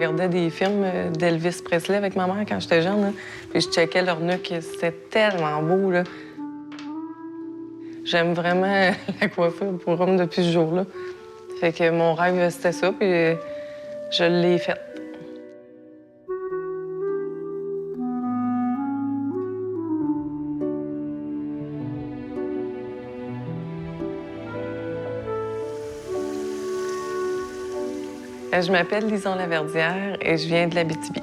regardais des films d'Elvis Presley avec ma mère quand j'étais jeune, là. Puis je checkais leur nuque, c'était tellement beau, là. J'aime vraiment la coiffure pour homme depuis ce jour-là. Fait que mon rêve, c'était ça, puis je l'ai fait. Je m'appelle Lison Laverdière et je viens de l'Abitibi.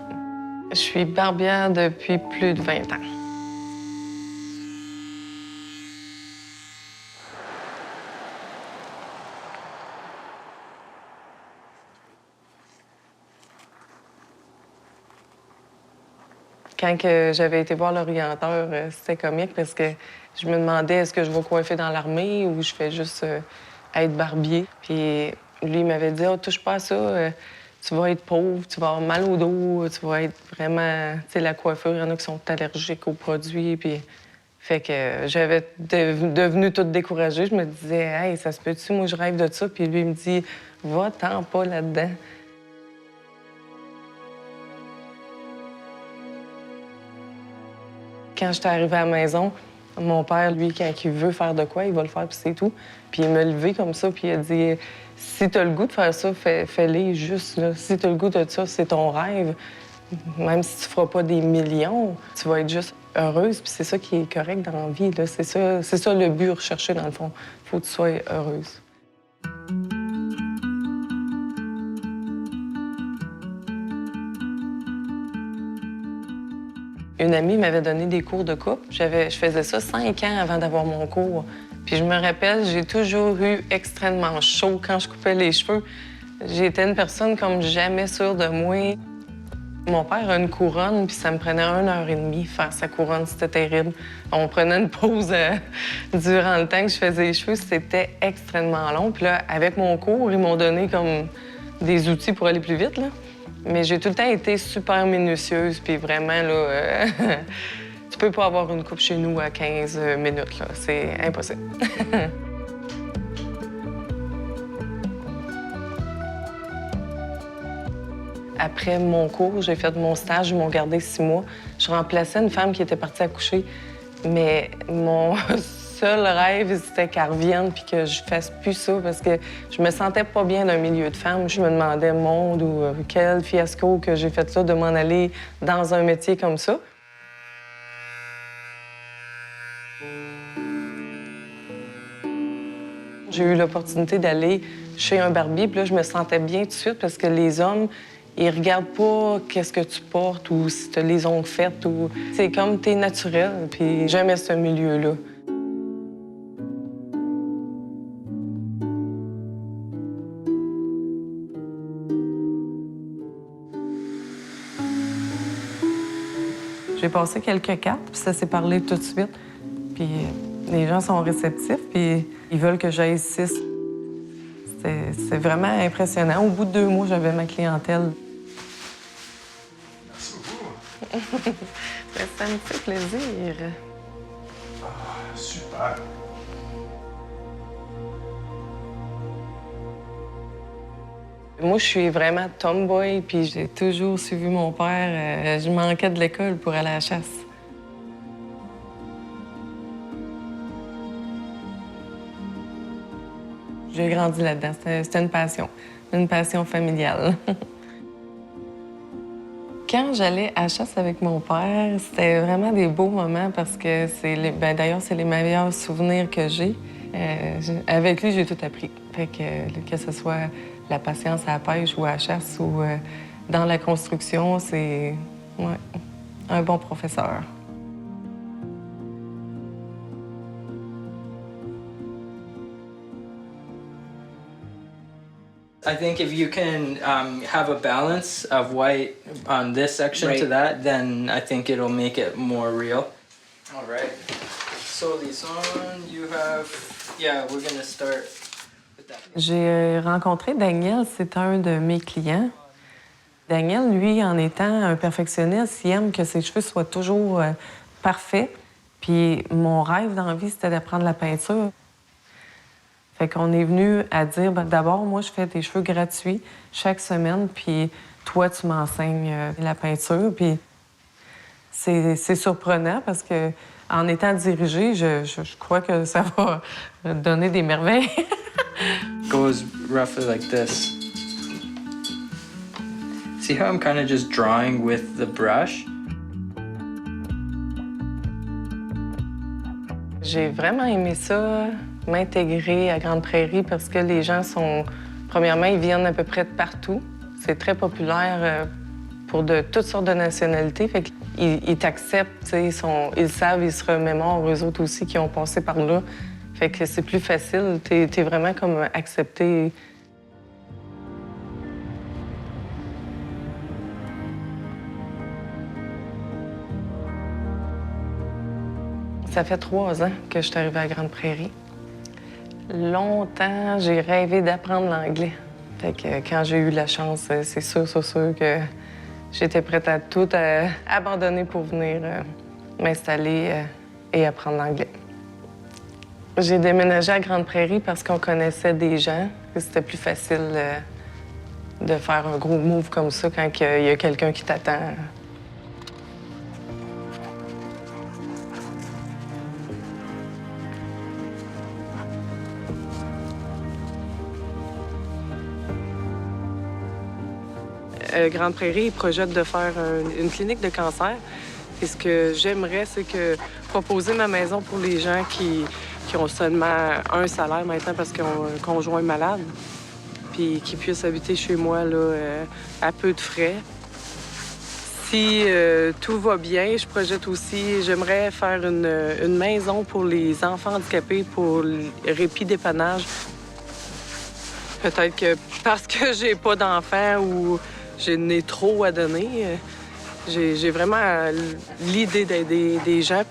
Je suis barbière depuis plus de 20 ans. Quand j'avais été voir l'orienteur, c'était comique parce que je me demandais est-ce que je vais coiffer dans l'armée ou je fais juste être barbier. Puis lui, il m'avait dit oh, touche pas à ça, tu vas être pauvre, tu vas avoir mal au dos, tu vas être vraiment. Tu sais, la coiffure, il y en a qui sont allergiques aux produits. Puis. Fait que j'avais devenu toute découragée. Je me disais hey, ça se peut-tu, moi je rêve de ça. Puis lui, il me dit va-t'en pas là-dedans. Quand j'étais arrivée à la maison, mon père, lui, quand il veut faire de quoi, il va le faire, puis c'est tout. Puis il m'a levé comme ça, puis il a dit si t'as le goût de faire ça, fais-le juste. Là. Si t'as le goût de ça, c'est ton rêve. Même si tu feras pas des millions, tu vas être juste heureuse, puis c'est ça qui est correct dans la vie. C'est ça le but recherché, dans le fond. Faut que tu sois heureuse. Une amie m'avait donné des cours de coupe. Je faisais ça 5 ans avant d'avoir mon cours. Puis je me rappelle, j'ai toujours eu extrêmement chaud quand je coupais les cheveux. J'étais une personne comme jamais sûre de moi. Mon père a une couronne, puis ça me prenait 1h30 faire sa couronne. C'était terrible. On prenait une pause durant le temps que je faisais les cheveux. C'était extrêmement long. Puis là, avec mon cours, ils m'ont donné comme des outils pour aller plus vite, là. Mais j'ai tout le temps été super minutieuse, puis vraiment, là, tu peux pas avoir une coupe chez nous à 15 minutes, là. C'est impossible. Après mon cours, j'ai fait mon stage, ils m'ont gardé 6 mois. Je remplaçais une femme qui était partie accoucher, mais mon seul rêve, c'était qu'elle revienne puis que je fasse plus ça parce que je me sentais pas bien d'un milieu de femmes. Je me demandais, monde ou quel fiasco que j'ai fait ça de m'en aller dans un métier comme ça. J'ai eu l'opportunité d'aller chez un barbier, puis là, je me sentais bien tout de suite parce que les hommes, ils regardent pas qu'est-ce que tu portes ou si tu as les ongles faites ou... C'est comme t'es naturel, puis j'aimais ce milieu-là. J'ai passé quelques capes, puis ça s'est parlé tout de suite. Puis les gens sont réceptifs, puis ils veulent que j'aille 6. C'est vraiment impressionnant. Au bout de 2 mois, j'avais ma clientèle. Merci beaucoup. Ça me fait plaisir. Ah, super. Moi, je suis vraiment tomboy, puis j'ai toujours suivi mon père. Je manquais de l'école pour aller à la chasse. J'ai grandi là-dedans. C'était une passion familiale. Quand j'allais à la chasse avec mon père, c'était vraiment des beaux moments parce que d'ailleurs, c'est les meilleurs souvenirs que j'ai. Avec lui, j'ai tout appris. Fait que ce soit la patience à la pêche ou à la chasse ou dans la construction, c'est un bon professeur. I think if you can have a balance of white on this section to that, then I think it'll make it more real. All right. So Lison, you have, we're gonna start with that. J'ai rencontré Daniel, c'est un de mes clients. Daniel, lui, en étant un perfectionniste, il aime que ses cheveux soient toujours parfaits. Puis mon rêve dans la vie, c'était d'apprendre la peinture. Fait qu'on est venu à dire, d'abord, moi, je fais des cheveux gratuits chaque semaine, puis toi, tu m'enseignes la peinture. Puis c'est surprenant parce que en étant dirigée, je crois que ça va donner des merveilles. Goes roughly like this. See how I'm kind of just drawing with the brush? J'ai vraiment aimé ça, m'intégrer à Grande Prairie parce que les gens sont... Premièrement, ils viennent à peu près de partout. C'est très populaire pour de toutes sortes de nationalités. Fait qu'ils t'acceptent, ils savent, ils se remémorent, eux autres aussi, qui ont passé par là. Fait que c'est plus facile. T'es vraiment comme accepté. Ça fait 3 ans que je suis arrivée à Grande Prairie. Longtemps, j'ai rêvé d'apprendre l'anglais. Fait que quand j'ai eu la chance, c'est sûr que j'étais prête à tout abandonner pour venir m'installer et apprendre l'anglais. J'ai déménagé à Grande Prairie parce qu'on connaissait des gens. C'était plus facile de faire un gros move comme ça quand il y a quelqu'un qui t'attend. Grande Prairie projette de faire une clinique de cancer. Et ce que j'aimerais, c'est que proposer ma maison pour les gens qui ont seulement un salaire maintenant parce qu'ils ont un conjoint malade, puis qui puissent habiter chez moi là, à peu de frais. Si tout va bien, je projette aussi, j'aimerais faire une maison pour les enfants handicapés, pour le répit dépannage. Peut-être que parce que j'ai pas d'enfants ou j'ai né trop à donner, j'ai vraiment l'idée d'aider des gens.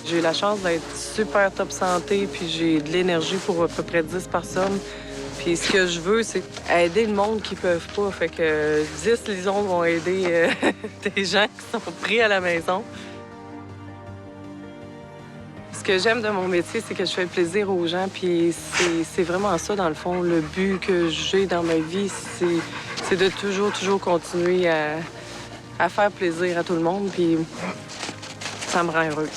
J'ai la chance d'être super top santé, puis j'ai de l'énergie pour à peu près 10 personnes. Puis ce que je veux, c'est aider le monde qui peuvent pas. Fait que 10 lisons vont aider des gens qui sont pris à la maison. Ce que j'aime de mon métier, c'est que je fais plaisir aux gens, puis c'est vraiment ça, dans le fond, le but que j'ai dans ma vie, c'est de toujours continuer à faire plaisir à tout le monde, puis ça me rend heureuse.